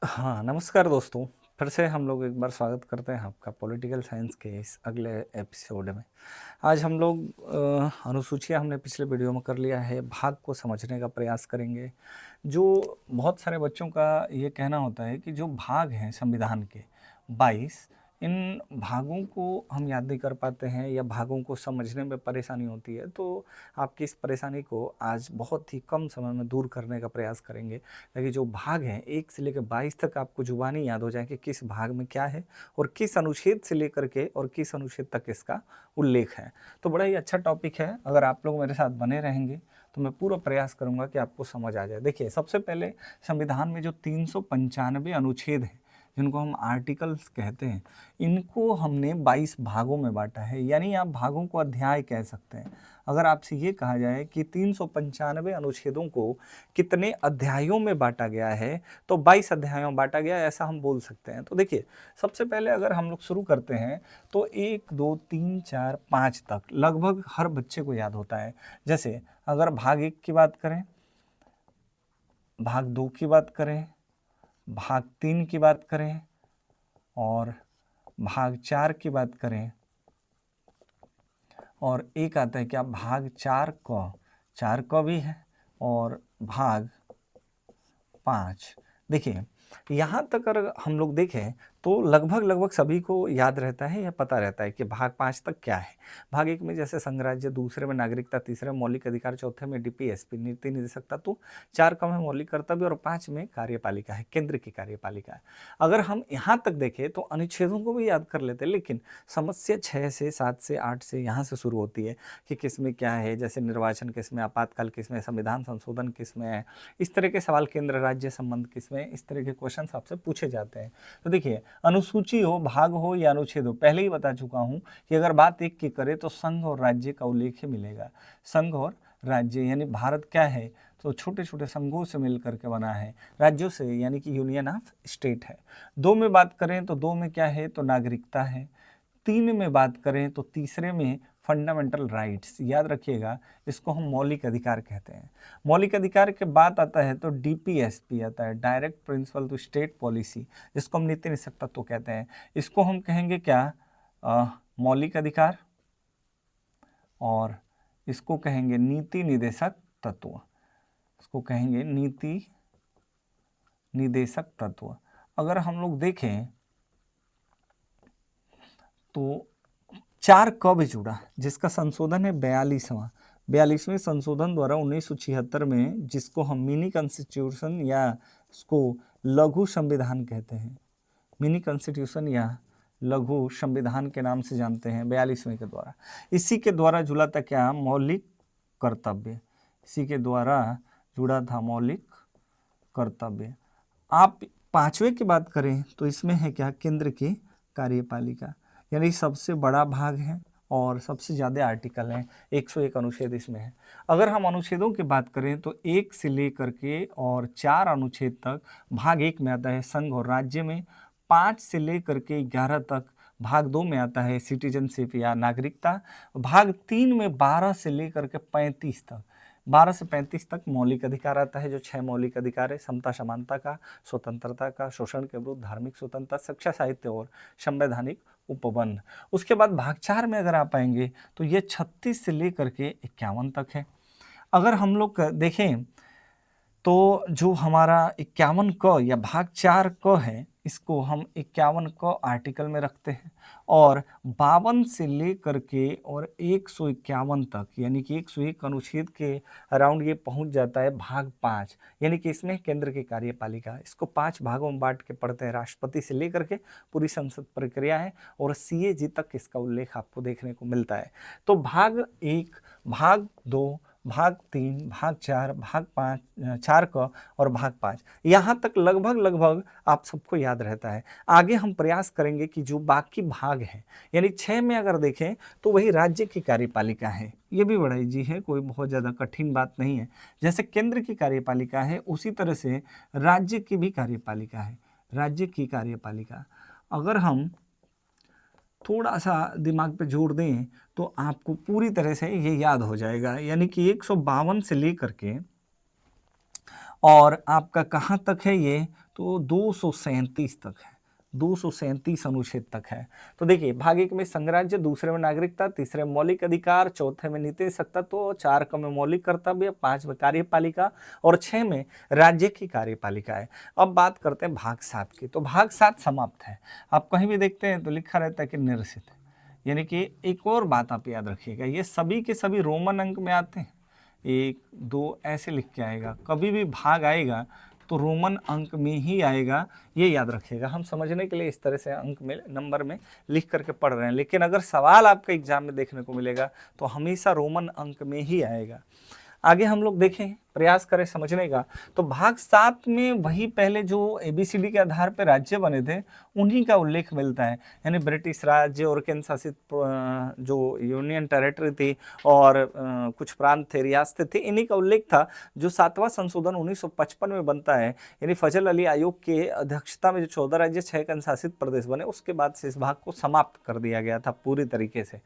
हाँ, नमस्कार दोस्तों। फिर से हम लोग एक बार स्वागत करते हैं आपका पॉलिटिकल साइंस के इस अगले एपिसोड में। आज हम लोग अनुसूचियाँ हमने पिछले वीडियो में कर लिया है, भाग को समझने का प्रयास करेंगे। जो बहुत सारे बच्चों का ये कहना होता है कि जो भाग हैं संविधान के 22, इन भागों को हम याद नहीं कर पाते हैं या भागों को समझने में परेशानी होती है। तो आपकी इस परेशानी को आज बहुत ही कम समय में दूर करने का प्रयास करेंगे, ताकि जो भाग हैं 1 से लेकर 22 तक आपको ज़ुबानी याद हो जाए कि किस भाग में क्या है और किस अनुच्छेद से लेकर के और किस अनुच्छेद तक इसका उल्लेख है। तो बड़ा ही अच्छा टॉपिक है। अगर आप लोग मेरे साथ बने रहेंगे तो मैं पूरा प्रयास करूंगा कि आपको समझ आ जाए। देखिए, सबसे पहले संविधान में जो 395 अनुच्छेद हैं, जिनको हम आर्टिकल्स कहते हैं, इनको हमने 22 भागों में बांटा है, यानी आप भागों को अध्याय कह सकते हैं। अगर आपसे ये कहा जाए कि 395 अनुच्छेदों को कितने अध्यायों में बांटा गया है, तो 22 अध्यायों में बांटा गया है, ऐसा हम बोल सकते हैं। तो देखिए, सबसे पहले अगर हम लोग शुरू करते हैं तो 1 2 3 4 5 तक लगभग हर बच्चे को याद होता है। जैसे अगर भाग 1 की बात करें, भाग 2 की बात करें, भाग 3 की बात करें और भाग 4 की बात करें, और एक आता है क्या, भाग 4 क भी है, और भाग 5। देखिए, यहाँ तक अगर हम लोग देखें तो लगभग लगभग सभी को याद रहता है या पता रहता है कि भाग 5 तक क्या है। भाग 1 में जैसे संघराज्य, दूसरे में नागरिकता, तीसरे में मौलिक अधिकार, चौथे में डीपीएसपी नीति निर्देशक तत्व, 4 का में मौलिक कर्तव्य और 5 में कार्यपालिका है, केंद्र की कार्यपालिका है। अगर हम यहाँ तक देखें तो अनुच्छेदों को भी याद कर लेते हैं, लेकिन समस्या 6 से 7 से 8 से यहाँ से शुरू होती है कि किसमें क्या है। जैसे निर्वाचन किसमें, आपातकाल किसमें, संविधान संशोधन किसमें है, इस तरह के सवाल, केंद्र राज्य संबंध किसमें, इस तरह के क्वेश्चन आपसे पूछे जाते हैं। तो देखिए, अनुसूची हो, भाग हो या अनुच्छेद हो, पहले ही बता चुका हूं कि अगर बात एक की करें तो संघ और राज्य का उल्लेख ही मिलेगा। संघ और राज्य यानी भारत क्या है, तो छोटे छोटे संघों से मिलकर के बना है, राज्यों से यानी कि यूनियन ऑफ स्टेट है। 2 में बात करें तो 2 में क्या है, तो नागरिकता है। 3 में बात करें तो तीसरे में फंडामेंटल राइट्स, याद रखिएगा, इसको हम मौलिक अधिकार कहते हैं। मौलिक अधिकार के बाद आता है तो डीपीएसपी आता है, direct principal to state policy, जिसको हम नीति निषेध तत्व कहते हैं। इसको हम कहेंगे क्या, मौलिक अधिकार, और इसको कहेंगे नीति निदेशक तत्व, इसको कहेंगे नीति निदेशक तत्व। अगर हम लोग देखें तो 4 कब जुड़ा, जिसका संशोधन है 42वें संशोधन द्वारा 1976 में, जिसको हम मिनी कॉन्स्टिट्यूशन या इसको लघु संविधान कहते हैं, मिनी कॉन्स्टिट्यूशन या लघु संविधान के नाम से जानते हैं, 42वें के द्वारा। इसी के द्वारा जुड़ा था क्या, मौलिक कर्तव्य, इसी के द्वारा जुड़ा था मौलिक कर्तव्य। आप 5वें की बात करें तो इसमें है क्या, केंद्र की कार्यपालिका, यानी सबसे बड़ा भाग है और सबसे ज़्यादा आर्टिकल हैं, 101 अनुच्छेद इसमें है। अगर हम अनुच्छेदों की बात करें तो 1 से लेकर के और 4 अनुच्छेद तक भाग 1 में आता है संघ और राज्य में, 5 से लेकर के 11 तक भाग 2 में आता है सिटीजनशिप या नागरिकता, भाग 3 में 12 से लेकर के 35 तक, 12 से 35 तक मौलिक अधिकार आता है, जो 6 मौलिक अधिकार है, समता समानता का, स्वतंत्रता का, शोषण के विरुद्ध, धार्मिक स्वतंत्रता, शिक्षा, साहित्य और संवैधानिक उपबंध। उसके बाद भाग 4 में अगर आप आएंगे तो ये 36 से लेकर के 51 तक है। अगर हम लोग देखें तो जो हमारा 51 क या भाग 4 क है, इसको हम 51 क आर्टिकल में रखते हैं, और 52 से लेकर के और 151 तक, यानी कि 101 अनुच्छेद के अराउंड ये पहुंच जाता है भाग 5, यानी कि इसमें केंद्र की कार्यपालिका। इसको 5 भागों में बांट के पढ़ते हैं, राष्ट्रपति से लेकर के पूरी संसद प्रक्रिया है, और सीएजी तक इसका उल्लेख आपको देखने को मिलता है। तो भाग 1, भाग 2, भाग 3, भाग 4, भाग 5, 4 का और भाग 5, यहाँ तक लगभग लगभग आप सबको याद रहता है। आगे हम प्रयास करेंगे कि जो बाकी भाग हैं, यानी 6 में अगर देखें तो वही राज्य की कार्यपालिका है। ये भी बड़ा इजी है, कोई बहुत ज़्यादा कठिन बात नहीं है। जैसे केंद्र की कार्यपालिका है, उसी तरह से राज्य की भी कार्यपालिका है, राज्य की कार्यपालिका। अगर हम थोड़ा सा दिमाग पे जोर दें तो आपको पूरी तरह से ये याद हो जाएगा, यानी कि 152 से लेकर के और आपका कहाँ तक है ये, तो 237 तक है, 237 अनुच्छेद तक है। तो देखिए भाग 1 में संघराज्य, दूसरे में नागरिकता, तीसरे में मौलिक अधिकार, चौथे में नीति सत्तात्व, 4 में मौलिक कर्तव्य, 5 में कार्यपालिका और 6 में राज्य की कार्यपालिका है। अब बात करते हैं भाग 7 की। तो भाग 7 समाप्त है। आप कहीं भी देखते हैं तो लिखा रहता है कि निरसित है। यानी कि एक और बात आप याद रखिएगा, ये सभी के सभी रोमन अंक में आते हैं, 1 2 ऐसे लिख के आएगा। कभी भी भाग आएगा तो रोमन अंक में ही आएगा, ये याद रखिएगा। हम समझने के लिए इस तरह से अंक में, नंबर में लिख करके पढ़ रहे हैं, लेकिन अगर सवाल आपके एग्जाम में देखने को मिलेगा तो हमेशा रोमन अंक में ही आएगा। आगे हम लोग देखें, प्रयास करें समझने का। तो भाग 7 में वही पहले जो ABCD के आधार पर राज्य बने थे उन्हीं का उल्लेख मिलता है, यानी ब्रिटिश राज्य और केंद्र शासित जो यूनियन टेरिटरी थी और कुछ प्रांत थे, रियासतें थी, इन्हीं का उल्लेख था। जो 7वां संशोधन 1955 में बनता है, यानी फजल अली आयोग के अध्यक्षता में जो 14 राज्य 6 केंद्र शासित प्रदेश बने, उसके बाद से इस भाग को समाप्त कर दिया गया था पूरी तरीके से।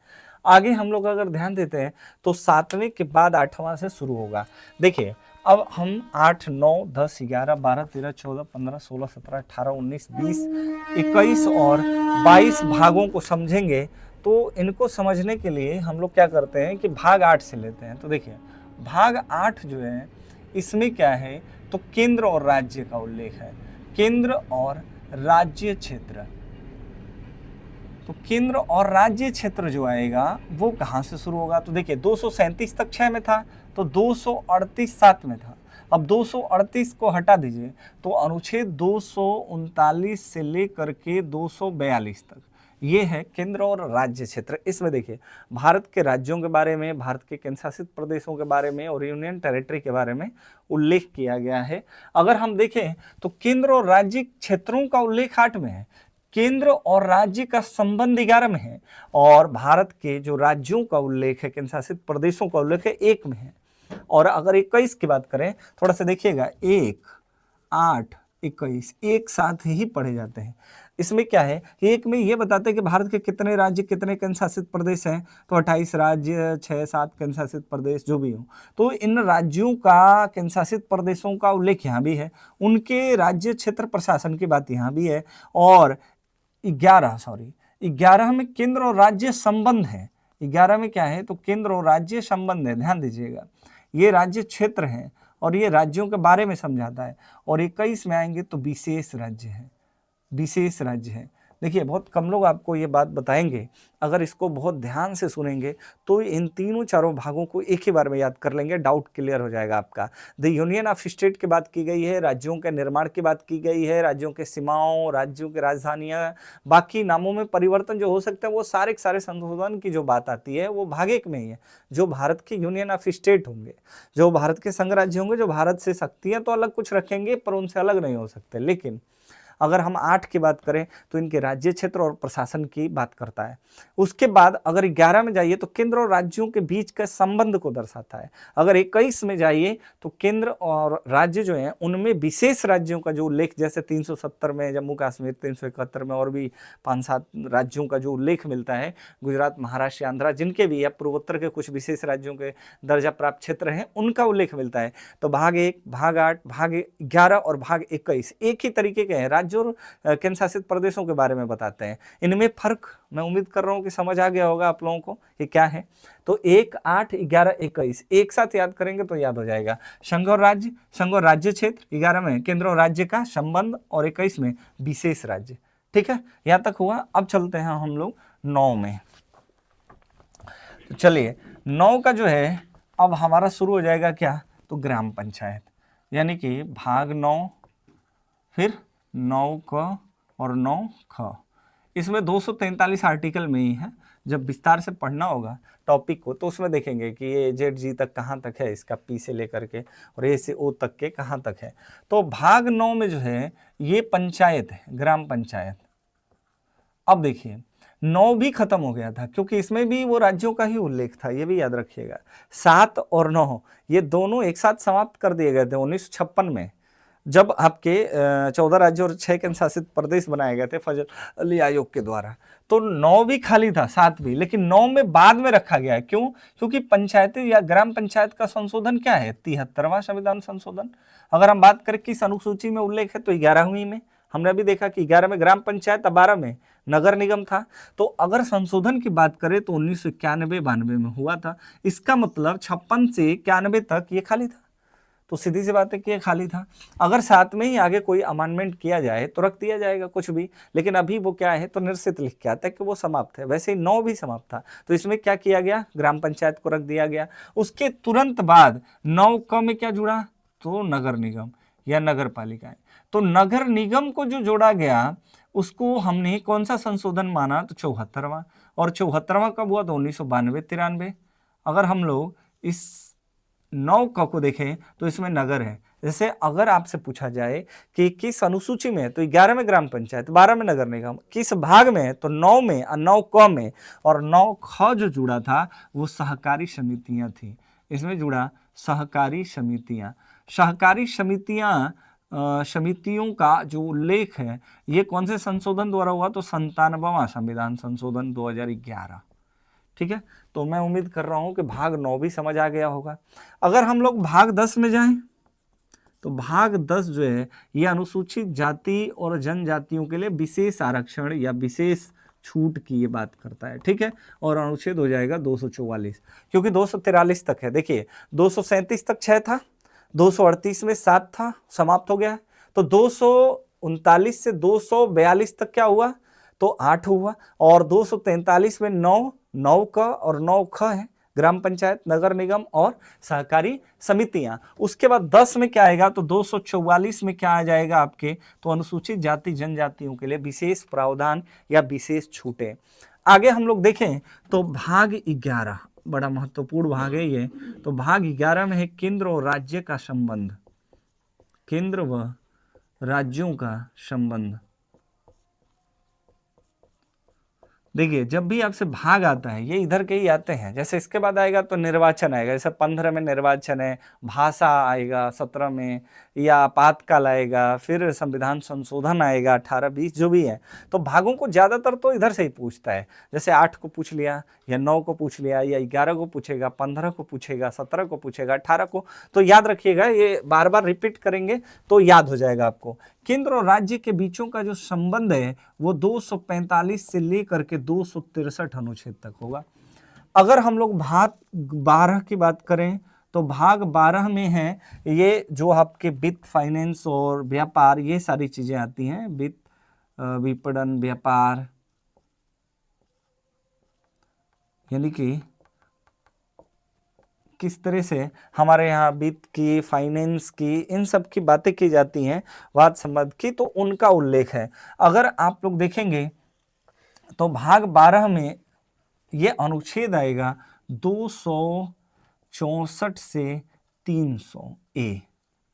आगे हम लोग अगर ध्यान देते हैं तो 7वें के बाद 8वां से शुरू होगा। देखिए अब हम 8, 9, 10, 11, 12, 13, 14, 15, 16, 17, 18, 19, 20, 21 और 22 भागों को समझेंगे। तो इनको समझने के लिए हम लोग क्या करते हैं कि भाग 8 से लेते हैं। तो देखिए भाग 8 जो है इसमें क्या है, तो केंद्र और राज्य का उल्लेख है। केंद्र और राज्य क्षेत्र, तो केंद्र और राज्य क्षेत्र जो आएगा वो कहाँ से शुरू होगा। तो देखिए 237 तक 6 में था, तो 238 7 में था। अब 238 को हटा दीजिए तो अनुच्छेद 239 से लेकर के 242 तक ये है केंद्र और राज्य क्षेत्र। इसमें देखिए भारत के राज्यों के बारे में, भारत के केंद्र शासित प्रदेशों के बारे में और यूनियन टेरिटरी के बारे में उल्लेख किया गया है। अगर हम देखें तो केंद्र और राज्य क्षेत्रों का उल्लेख 8 में है, केंद्र और राज्य का संबंध 11 में है, और भारत के जो राज्यों का उल्लेख है, केंद्र शासित प्रदेशों का उल्लेख है 1 में है। और अगर 21 की बात करें, थोड़ा सा देखिएगा, 1, 8, 21 एक साथ ही पढ़े जाते हैं। इसमें क्या है, एक में ये बताते हैं कि भारत के कितने राज्य कितने केंद्र शासित प्रदेश हैं, तो 28 राज्य 6-7 केंद्र शासित प्रदेश जो भी हो। तो इन राज्यों का, केंद्र शासित प्रदेशों का उल्लेख यहाँ भी है, उनके राज्य क्षेत्र प्रशासन की बात यहाँ भी है। और 11 में केंद्र और राज्य संबंध है। 11 में क्या है, तो केंद्र और राज्य संबंध है, ध्यान दीजिएगा। ये राज्य क्षेत्र है और ये राज्यों के बारे में समझाता है। और 21 में आएंगे तो विशेष राज्य है, विशेष राज्य है। देखिए बहुत कम लोग आपको ये बात बताएंगे, अगर इसको बहुत ध्यान से सुनेंगे तो इन तीनों चारों भागों को एक ही बार में याद कर लेंगे, डाउट क्लियर हो जाएगा आपका। द यूनियन ऑफ स्टेट की बात की गई है, राज्यों के निर्माण की बात की गई है, राज्यों के सीमाओं, राज्यों की राजधानियां, बाकी नामों में परिवर्तन जो हो सकते हैं, वो सारे के सारे संशोधन की जो बात आती है वो भाग 1 में ही है। जो भारत के यूनियन ऑफ स्टेट होंगे, जो भारत के संघ राज्य होंगे, जो भारत से शक्तियां तो अलग कुछ रखेंगे पर उनसे अलग नहीं हो सकते। लेकिन अगर हम 8 की बात करें तो इनके राज्य क्षेत्र और प्रशासन की बात करता है। उसके बाद अगर 11 में जाइए तो केंद्र और राज्यों के बीच के संबंध को दर्शाता है। अगर 21 में जाइए तो केंद्र और राज्य जो हैं उनमें विशेष राज्यों का जो उल्लेख, जैसे 370 में जम्मू कश्मीर, 371 में और भी 5-7 राज्यों का जो उल्लेख मिलता है, गुजरात, महाराष्ट्र, आंध्रा, जिनके भी या पूर्वोत्तर के कुछ विशेष राज्यों के दर्जा प्राप्त क्षेत्र हैं, उनका उल्लेख मिलता है। तो भाग 1, भाग 8, भाग 11 और भाग 21 एक ही तरीके के हैं, राज्यों और केंद्र शासित प्रदेशों के बारे में बताते हैं। इनमें फर्क मैं उम्मीद कर रहा हूं कि समझ आ गया होगा आप लोगों को ये क्या है। तो 1, 8, 11, 21 एक साथ याद करेंगे तो याद हो जाएगा। संघ और राज्य, संघ और राज्य क्षेत्र, 11 में केंद्र और राज्य का संबंध और 21 में विशेष राज्य। ठीक है, यहां तक हुआ। अब चलते हैं हम लोग 9 में। तो चलिए 9 का जो है अब हमारा शुरू हो जाएगा क्या, तो ग्राम पंचायत, यानी कि भाग 9, फिर 9 क और 9 ख। इसमें 243 आर्टिकल में ही है। जब विस्तार से पढ़ना होगा टॉपिक को तो उसमें देखेंगे कि ये ZG तक कहाँ तक है, इसका P से लेकर के और A से O तक के कहाँ तक है। तो भाग 9 में जो है ये पंचायत है, ग्राम पंचायत। अब देखिए 9 भी खत्म हो गया था क्योंकि इसमें भी वो राज्यों का ही उल्लेख था, ये भी याद रखिएगा। 7 और 9 ये दोनों एक साथ समाप्त कर दिए गए थे 1956 में। जब आपके 14 राज्य और 6 केंद्र शासित प्रदेश बनाए गए थे फजल अली आयोग के द्वारा, तो 9 भी खाली था, 7 भी, लेकिन 9 में बाद में रखा गया है। क्यों? क्योंकि पंचायती या ग्राम पंचायत का संशोधन क्या है? 73वां संविधान संशोधन। अगर हम बात करें किस अनुसूची में उल्लेख है, तो 11वीं में। हमने अभी देखा कि 11 में ग्राम पंचायत, 12 में नगर निगम था। तो अगर संशोधन की बात करें तो 1991-92 में हुआ था। इसका मतलब 56 से 91 तक ये खाली था। तो सीधी सी बात है कि ये खाली था। अगर साथ में ही आगे कोई अमेंडमेंट किया जाए तो रख दिया जाएगा कुछ भी, लेकिन अभी वो क्या है, तो निर्सित लिख के आता है कि वो समाप्त है। वैसे ही 9 भी समाप्त था, तो इसमें क्या किया गया, ग्राम पंचायत को रख दिया गया। उसके तुरंत बाद 9 क में क्या जुड़ा, तो नगर निगम या नगर पालिकाएं। तो नगर निगम को जो जोड़ा गया उसको हमने कौन सा संशोधन माना, तो 74वां। और 74वां कब हुआ, तो 1992-93। अगर हम लोग इस 9 क को देखें तो इसमें नगर है। जैसे अगर आपसे पूछा जाए कि किस अनुसूची में है, तो 11 में ग्राम पंचायत, 12 में नगर निगम, किस भाग में है, तो 9 में और 9 क में। और 9 ख जो जुड़ा था वो सहकारी समितियां थी। इसमें जुड़ा सहकारी समितियां। सहकारी समितियों का जो उल्लेख है ये कौन से संशोधन द्वारा हुआ, तो 97वां संविधान संशोधन 2011। ठीक है, तो मैं उम्मीद कर रहा हूं कि भाग 9 भी समझ आ गया होगा। अगर हम लोग भाग 10 में जाएं, तो भाग 10 जो है ये अनुसूचित जाति और जनजातियों के लिए विशेष आरक्षण या विशेष छूट की ये बात करता है। ठीक है, और अनुच्छेद हो जाएगा 244, क्योंकि 243 तक है। देखिए 237 तक 6 था, 238 में 7 था, समाप्त हो गया है। तो 239 से 242 तक क्या हुआ, तो 8 हुआ। और 243 में 9 का और 9 ख है, ग्राम पंचायत, नगर निगम और सहकारी समितियां। उसके बाद 10 में क्या आएगा, तो 244 में क्या आ जाएगा आपके, तो अनुसूचित जाति जनजातियों के लिए विशेष प्रावधान या विशेष छूटें। आगे हम लोग देखें तो भाग 11 बड़ा महत्वपूर्ण भाग है ये। तो भाग 11 में है केंद्र और राज्य का संबंध, केंद्र व राज्यों का संबंध। देखिए जब भी आपसे भाग आता है ये इधर के ही आते हैं। जैसे इसके बाद आएगा तो निर्वाचन आएगा, जैसे 15 में निर्वाचन है, भाषा आएगा 17 में, या आपातकाल आएगा, फिर संविधान संशोधन आएगा 18-20 जो भी है। तो भागों को ज़्यादातर तो इधर से ही पूछता है। जैसे 8 को पूछ लिया या 9 को पूछ लिया या 11 को पूछेगा, 15 को पूछेगा, 17 को पूछेगा, 18 को। तो याद रखिएगा, ये बार बार रिपीट करेंगे तो याद हो जाएगा आपको। केंद्र और राज्य के बीचों का जो संबंध है वो 245 से लेकर के 263 अनुच्छेद तक होगा। अगर हम लोग भाग 12 की बात करें तो भाग 12 में है ये जो आपके वित्त, फाइनेंस और व्यापार, ये सारी चीजें आती हैं। वित्त, विपणन, व्यापार, यानी कि किस तरह से हमारे यहाँ वित्त की, फाइनेंस की, इन सब की बातें की जाती हैं, वाद संबंध की, तो उनका उल्लेख है। अगर आप लोग देखेंगे तो भाग 12 में ये अनुच्छेद आएगा 264 से 300 ए।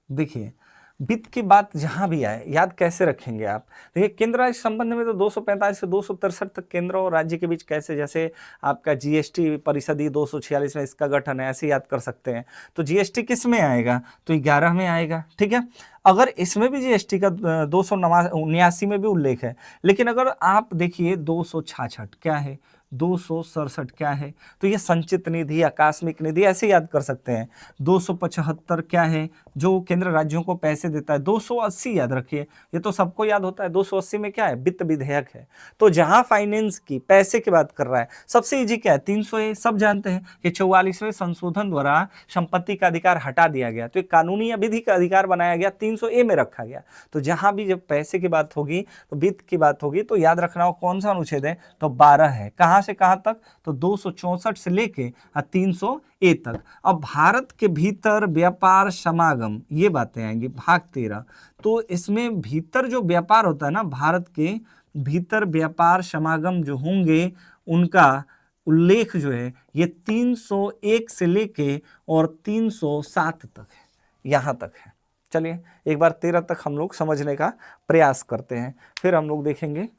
देखिए वित्त की बात जहां भी आए याद कैसे रखेंगे आप। देखिए केंद्र राज्य संबंध में तो 245 से 263 तक केंद्र और राज्य के बीच कैसे, जैसे आपका जीएसटी परिषदीय 246 में इसका गठन है, ऐसे याद कर सकते हैं। तो जीएसटी किस में आएगा, तो 11 में आएगा। ठीक है, अगर इसमें भी जीएसटी का 279 में भी उल्लेख है, लेकिन अगर आप देखिए 266 क्या है, 267 क्या है, तो ये संचित निधि, आकस्मिक निधि ऐसे याद कर सकते हैं। 275 क्या है, जो केंद्र राज्यों को पैसे देता है। 280 याद रखिए, ये तो सबको याद होता है। 280 में क्या है, वित्त विधेयक है। तो जहां फाइनेंस की, पैसे की बात कर रहा है, सबसे इजी क्या है, 300 ए। सब जानते हैं कि 44वें संशोधन द्वारा संपत्ति का अधिकार हटा दिया गया, तो एक कानूनी या विधि का अधिकार बनाया गया, 300 ए में रखा गया। तो जहां भी जब पैसे की बात होगी, तो वित्त की बात होगी, तो याद रखना हो कौन सा अनुच्छेद है, तो 12 है। कहां से कहां तक, तो 264 से लेके 300 ए तक। अब भारत के भीतर व्यापार समागम, ये बातें आएंगी भाग 13। तो इसमें भीतर जो व्यापार होता है ना, भारत के भीतर व्यापार समागम जो होंगे उनका उल्लेख जो है ये 301 से लेके और 307 तक है, यहां तक है। चलिए एक बार 13 तक हम लोग समझने का प्रयास करते हैं, फिर हम लोग देखेंगे।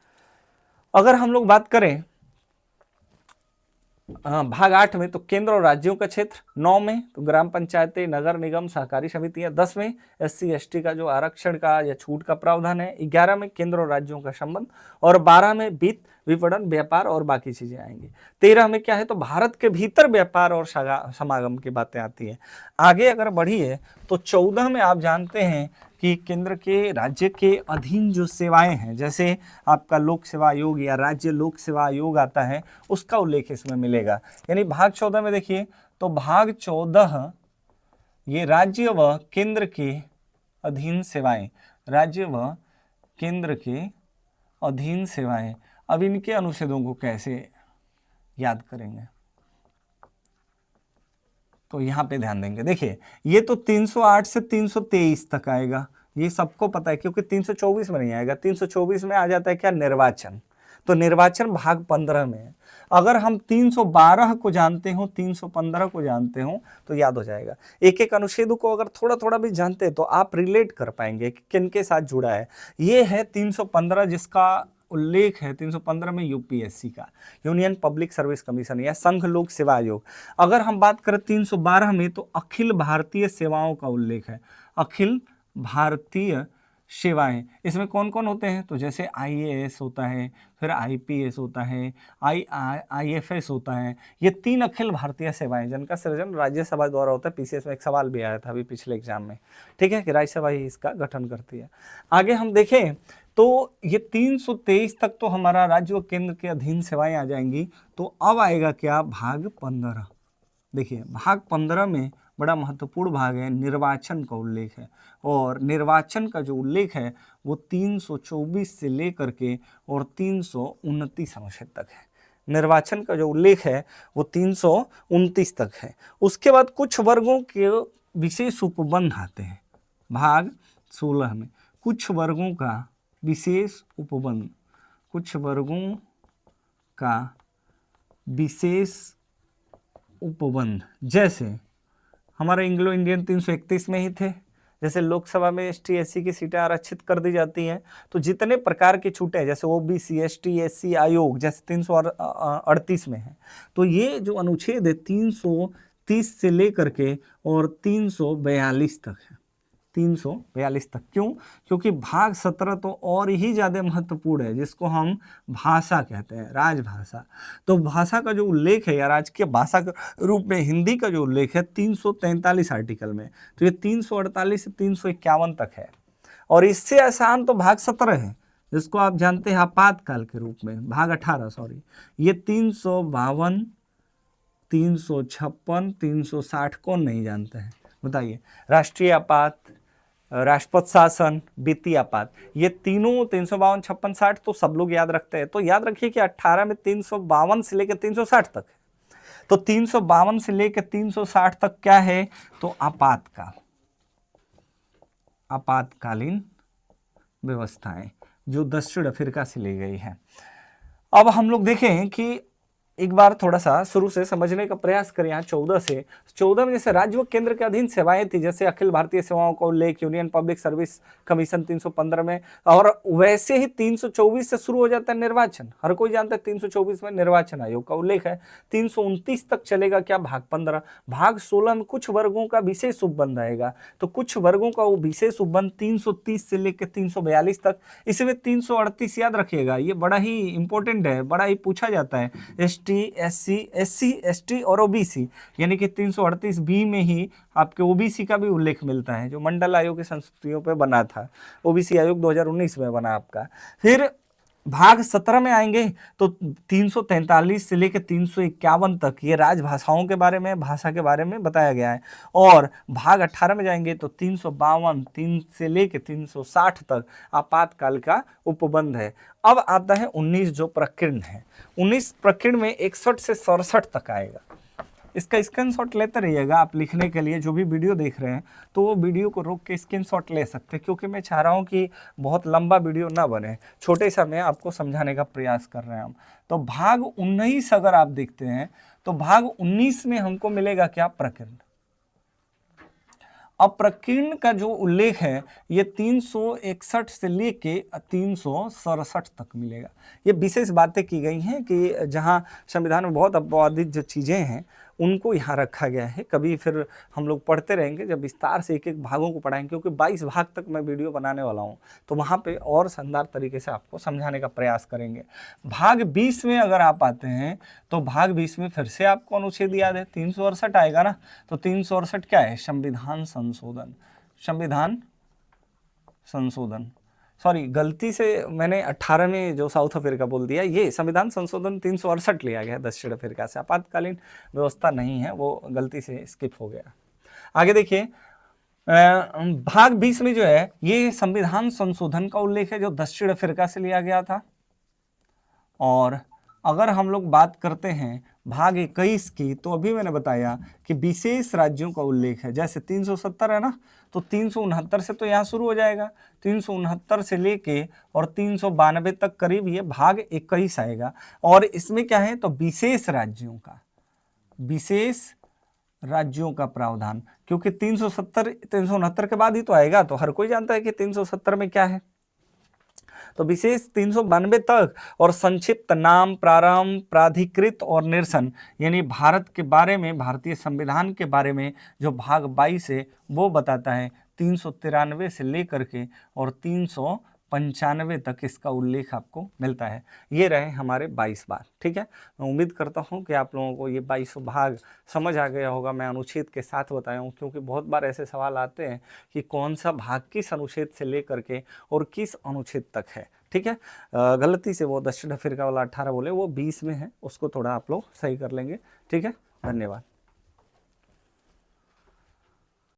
अगर हम लोग बात करें भाग 8 में तो केंद्र और राज्यों का क्षेत्र, 9 में तो ग्राम पंचायतें, नगर निगम, सहकारी समितियां, 10 में SC ST का जो आरक्षण का या छूट का प्रावधान है, 11 में केंद्र और राज्यों का संबंध, और 12 में वित्त, विपणन, व्यापार और बाकी चीजें आएंगी। 13 में क्या है तो भारत के भीतर व्यापार और समागम की बातें आती है। आगे अगर बढ़िए तो 14 में आप जानते हैं कि केंद्र के राज्य के अधीन जो सेवाएं हैं, जैसे आपका लोक सेवा आयोग या राज्य लोक सेवा आयोग आता है, उसका उल्लेख इसमें मिलेगा। यानी भाग 14 में देखिए तो भाग 14 ये राज्य व केंद्र के अधीन सेवाएं, राज्य व केंद्र के अधीन सेवाएं। अब इनके अनुच्छेदों को कैसे याद करेंगे तो यहां पे ध्यान देंगे। देखिए ये तो 308 से 323 तक आएगा, ये सबको पता है क्योंकि 324 में नहीं आएगा। 324 में आ जाता है क्या, निर्वाचन। तो निर्वाचन भाग 15 में है। अगर हम 312 को जानते हो, 315 को जानते हो तो याद हो जाएगा। एक एक अनुच्छेद को अगर थोड़ा थोड़ा भी जानते हैं तो आप रिलेट कर पाएंगे कि किन के साथ जुड़ा है। ये है 315 जिसका उल्लेख है 315 में यूपीएससी का, यूनियन पब्लिक सर्विस कमीशन या संघ लोक सेवा आयोग। अगर हम बात करें 312 में तो अखिल भारतीय सेवाओं का उल्लेख है, अखिल भारतीय सेवाएं। इसमें कौन कौन होते हैं तो जैसे आईएएस होता है, फिर आईपीएस होता है, आईएफएस होता है। ये 3 अखिल भारतीय सेवाएं जिनका सृजन राज्यसभा द्वारा होता है। पीसीएस में एक सवाल भी आया था अभी पिछले एग्जाम में, ठीक है, कि राज्यसभा ही इसका गठन करती है। आगे हम देखें तो ये 323 तक तो हमारा राज्य व केंद्र के अधीन सेवाएं आ जाएंगी। तो अब आएगा क्या, भाग 15। देखिए भाग 15 में बड़ा महत्वपूर्ण भाग है, निर्वाचन का उल्लेख है। और निर्वाचन का जो उल्लेख है वो 324 से लेकर के और 329 अनुच्छेद तक है। निर्वाचन का जो उल्लेख है वो 329 तक है। उसके बाद कुछ वर्गों के विशेष उपबंध आते हैं। भाग 16 में कुछ वर्गों का विशेष उपबंध, कुछ वर्गों का विशेष उपबंध, जैसे हमारा एंग्लो इंडियन 331 में ही थे। जैसे लोकसभा में ST SC की सीटें आरक्षित कर दी जाती हैं तो जितने प्रकार की छूटें हैं जैसे OBC ST SC आयोग जैसे 338 में है। तो ये जो अनुच्छेद है 330 से लेकर के और 342 तक है, 342 तक। क्यों, क्योंकि भाग 17 तो और ही ज्यादा महत्वपूर्ण है, जिसको हम भाषा कहते हैं, राजभाषा। तो भाषा का जो उल्लेख है या राजकीय भाषा के रूप में हिंदी का जो उल्लेख है 343 आर्टिकल में, तो ये 348 से 351 तक है। और इससे आसान तो भाग 17 है जिसको आप जानते हैं आपातकाल के रूप में, भाग 18 सॉरी, ये 352, 356, 360 कौन नहीं जानते हैं बताइए। राष्ट्रीय आपात, राष्ट्रपति शासन, वित्तीय आपात, ये तीनों 352, 56, 60 तो सब लोग याद रखते हैं। तो याद रखिए कि 18 में 352 से लेकर 360 तक है। तो 352 से लेकर 360 तक क्या है तो आपातकाल, आपातकालीन व्यवस्थाएं जो दक्षिण अफ्रीका से ली गई है। अब हम लोग देखें कि एक बार थोड़ा सा शुरू से समझने का प्रयास करें। यहाँ 14 में जैसे राज्य व केंद्र के अधीन सेवाएं थी, जैसे अखिल भारतीय सेवाओं का उल्लेख यूनियन पब्लिक सर्विस कमीशन 315 में, और वैसे ही 324 से शुरू हो जाता है निर्वाचन। हर कोई जानता है 324 में निर्वाचन आयोग का उल्लेख है। 329 तक चलेगा क्या, भाग 15। भाग 16 में कुछ वर्गों का विशेष उपबंध आएगा। तो कुछ वर्गों का वो विशेष उपबंध 330 से लेकर 342 तक। इसमें 338 याद रखिएगा, ये बड़ा ही इंपॉर्टेंट है, बड़ा ही पूछा जाता है। ST SC ST और OBC, यानी कि 338 बी में ही आपके OBC का भी उल्लेख मिलता है जो मंडल आयोग की संस्तुतियों पे बना था। OBC आयोग 2019 में बना आपका। फिर भाग 17 में आएंगे तो 343 से लेकर 351 तक ये राजभाषाओं के बारे में, भाषा के बारे में बताया गया है। और भाग 18 में जाएंगे तो 352 3 से लेकर 360 तक आपातकाल का उपबंध है। अब आता है 19 जो प्रकीर्ण है। 19 प्रकीर्ण में 61 से 67 तक आएगा। इसका स्क्रीनशॉट लेते रहिएगा आप लिखने के लिए। जो भी वीडियो देख रहे हैं तो वो वीडियो को रोक के स्क्रीनशॉट ले सकते हैं, क्योंकि मैं चाह रहा हूँ कि बहुत लंबा वीडियो ना बने, छोटे सा में आपको समझाने का प्रयास कर रहे हैं हम। तो भाग 19 अगर आप देखते हैं तो भाग 19 में हमको मिलेगा क्या, प्रकीर्ण। अप्रकीर्ण का जो उल्लेख है ये 361 से लेके 367 तक मिलेगा। ये विशेष बातें की गई हैं कि जहां संविधान में बहुत अपवादित जो चीज़ें हैं उनको यहाँ रखा गया है। कभी फिर हम लोग पढ़ते रहेंगे जब विस्तार से एक एक भागों को पढ़ाएंगे, क्योंकि 22 भाग तक मैं वीडियो बनाने वाला हूँ, तो वहाँ पे और शानदार तरीके से आपको समझाने का प्रयास करेंगे। भाग 20 में अगर आप आते हैं तो भाग 20 में फिर से आपको अनुच्छेद याद है, 368 आएगा ना। तो 368 क्या है? संविधान संशोधन। संविधान संशोधन, सॉरी गलती से मैंने 18 में जो साउथ अफ्रीका बोल दिया, ये संविधान संशोधन 368 लिया गया दक्षिण अफ्रीका से। आपातकालीन व्यवस्था नहीं है, वो गलती से स्किप हो गया। आगे देखिए, भाग 20 में जो है ये संविधान संशोधन का उल्लेख है जो दक्षिण अफ्रीका से लिया गया था। और अगर हम लोग बात करते हैं भाग 21 की, तो अभी मैंने बताया कि विशेष राज्यों का उल्लेख है। जैसे 370 है ना, तो 369 से तो यहाँ शुरू हो जाएगा, 369 से लेके और 392 तक करीब ये भाग 21 आएगा। और इसमें क्या है? तो विशेष राज्यों का प्रावधान, क्योंकि 369 के बाद ही तो आएगा, तो हर कोई जानता है कि 370 में क्या है। तो विशेष 392 तक, और संक्षिप्त नाम, प्रारंभ, प्राधिकृत और निरसन, यानी भारत के बारे में, भारतीय संविधान के बारे में जो भाग 22 है वो बताता है 393 से लेकर के और 395 तक इसका उल्लेख आपको मिलता है। ये रहे हमारे 22 भाग। ठीक है, मैं उम्मीद करता हूँ कि आप लोगों को ये 22 भाग समझ आ गया होगा। मैं अनुच्छेद के साथ बताया हूँ, क्योंकि बहुत बार ऐसे सवाल आते हैं कि कौन सा भाग किस अनुच्छेद से लेकर के और किस अनुच्छेद तक है। ठीक है, गलती से वो दक्षिण अफ्रीका वाला 18 बोले, वो 20 में है, उसको थोड़ा आप लोग सही कर लेंगे। ठीक है, धन्यवाद।